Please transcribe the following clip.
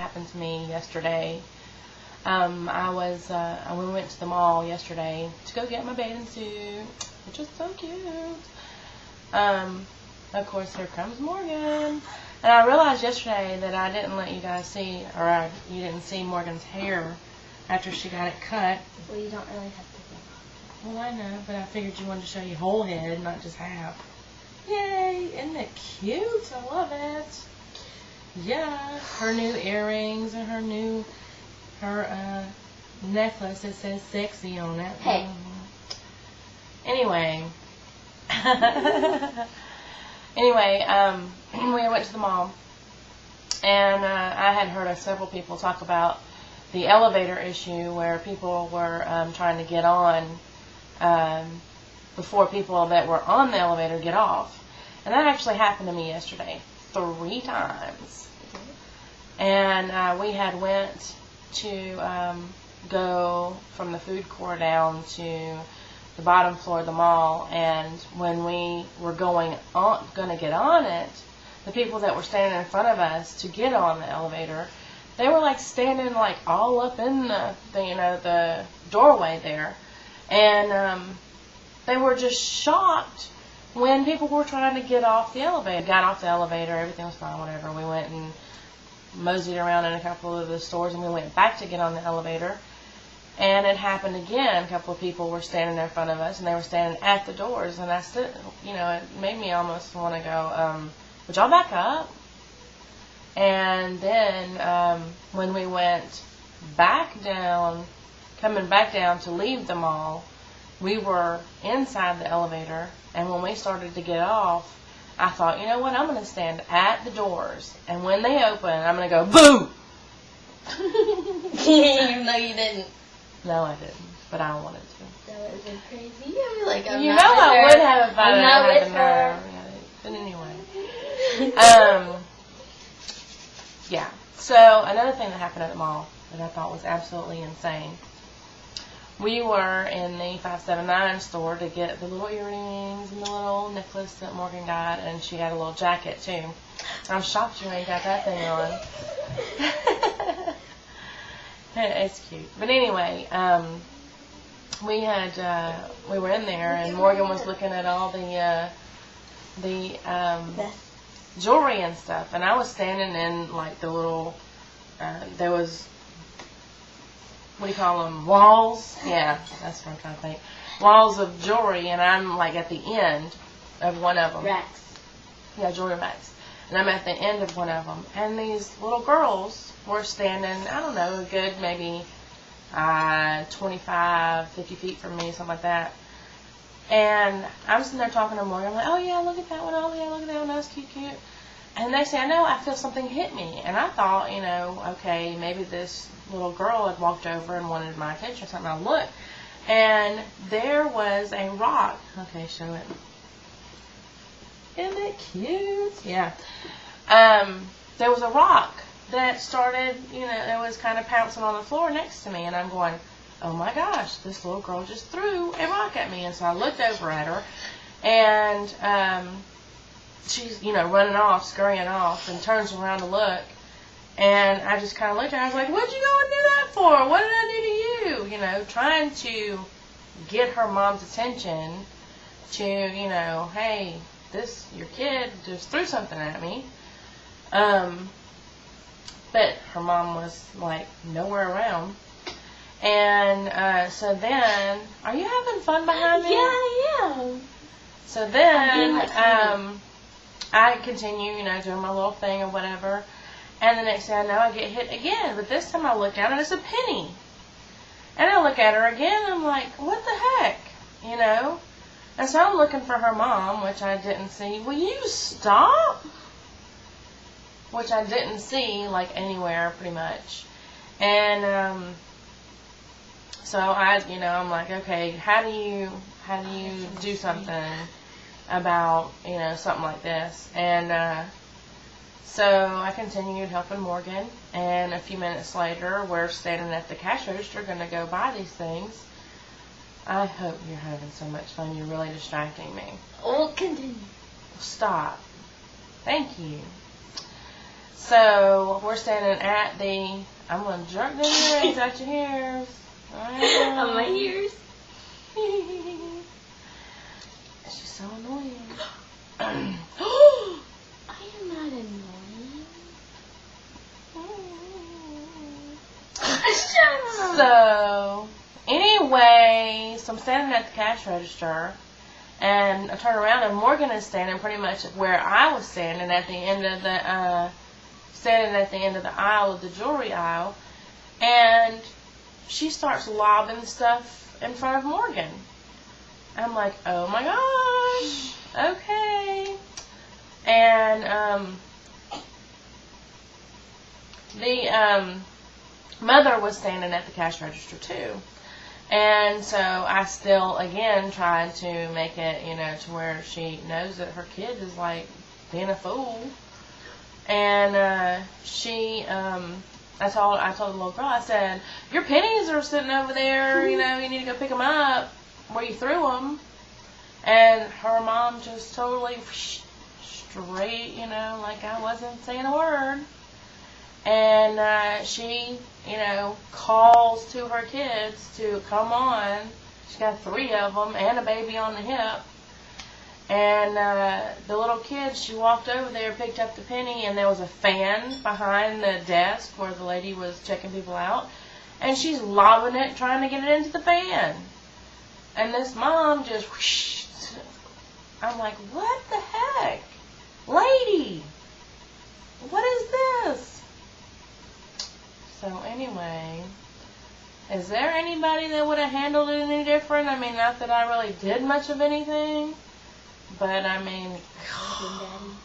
happened to me yesterday. We went to the mall yesterday to go get my bathing suit, which was so cute. Of course, here comes Morgan. And I realized yesterday that I didn't let you guys see, you didn't see Morgan's hair after she got it cut. Well, you don't really have to go. Well, I know, but I figured you wanted to show you whole head, not just half. Yay! Isn't it cute? I love it. Yeah, her new earrings and her necklace that says sexy on it. Hey. Anyway. Anyway, we went to the mall, and I had heard several people talk about the elevator issue where people were trying to get on before people that were on the elevator get off. And that actually happened to me yesterday 3 times. And we had went to go from the food court down to the bottom floor of the mall, and when we were going to get on it, the people that were standing in front of us to get on the elevator, they were like standing like all up in the doorway there, and they were just shocked when people were trying to get off the elevator. Got off the elevator, everything was fine, whatever. We went and moseyed around in a couple of the stores, and we went back to get on the elevator. And it happened again. A couple of people were standing there in front of us, and they were standing at the doors. And I stood, it made me almost want to go, would y'all back up? And then when we went back down, coming back down to leave the mall, we were inside the elevator. And when we started to get off, I thought, you know what, I'm going to stand at the doors. And when they open, I'm going to go, boo! Even though you didn't. No, I didn't, but I wanted to. That would have been crazy. You'd be like, I'm you not know with I her. would have if I I'm not had with the her. nerve. But anyway. Yeah. So another thing that happened at the mall that I thought was absolutely insane. We were in the 579 store to get the little earrings and the little necklace that Morgan got, and she had a little jacket too. I'm shocked you ain't got that thing on. It's cute. But anyway, we were in there, and Morgan was looking at all the jewelry and stuff, and I was standing in like the little there was, what do you call them, walls? Yeah, that's what I'm trying to think. Walls of jewelry, and I'm like at the end of one of them. Racks. Yeah, jewelry racks. And I'm at the end of one of them, and these little girls were standing, I don't know, a good maybe 25, 50 feet from me, something like that. And I'm sitting there talking to Morgan. I'm like, oh yeah, look at that one. Oh yeah, look at that one. That's cute, cute. And they say, I know, I feel something hit me. And I thought, okay, maybe this little girl had walked over and wanted my attention or something. I looked, and there was a rock. Okay, show it. Isn't it cute? Yeah. There was a rock that started, it was kind of pouncing on the floor next to me, and I'm going, oh my gosh, this little girl just threw a rock at me. And so I looked over at her, and she's, running off, scurrying off, and turns around to look, and I just kind of looked at her. I was like, what'd you go and do that for? What did I do to you? Trying to get her mom's attention to, hey, your kid just threw something at me. But her mom was, like, nowhere around. And so then, are you having fun behind me? Yeah, I am. So then, like I continue, doing my little thing or whatever. And the next thing I know, I get hit again. But this time I look down and it's a penny. And I look at her again and I'm like, what the heck? And so I'm looking for her mom, which I didn't see. Will you stop? Which I didn't see, like, anywhere, pretty much. And, so I'm like, okay, how do you do something about, something like this? And, so I continued helping Morgan, and a few minutes later, we're standing at the cash register, going to go buy these things. I hope you're having so much fun. You're really distracting me. Oh, continue. Stop. Thank you. So we're standing at the. I'm gonna jerk the earrings out your ears. On my ears. She's so annoying. I am not annoying. Shut up. So, anyway, so I'm standing at the cash register, and I turn around, and Morgan is standing pretty much where I was standing at the end of the aisle of the jewelry aisle, and she starts lobbing stuff in front of Morgan. I'm like, oh my gosh, okay. And the mother was standing at the cash register too. And so I still, again, tried to make it, to where she knows that her kid is, like, being a fool. And I told the little girl, I said, your pennies are sitting over there, you need to go pick them up where you threw them. And her mom just totally straight, like I wasn't saying a word. And she, calls to her kids to come on. She's got 3 of them and a baby on the hip. And the little kid, she walked over there, picked up the penny, and there was a fan behind the desk where the lady was checking people out. And she's lobbing it, trying to get it into the fan. And this mom just whoosh. I'm like, what the heck? Lady, what is this? So anyway, is there anybody that would have handled it any different? I mean, not that I really did much of anything, but I mean, Daddy.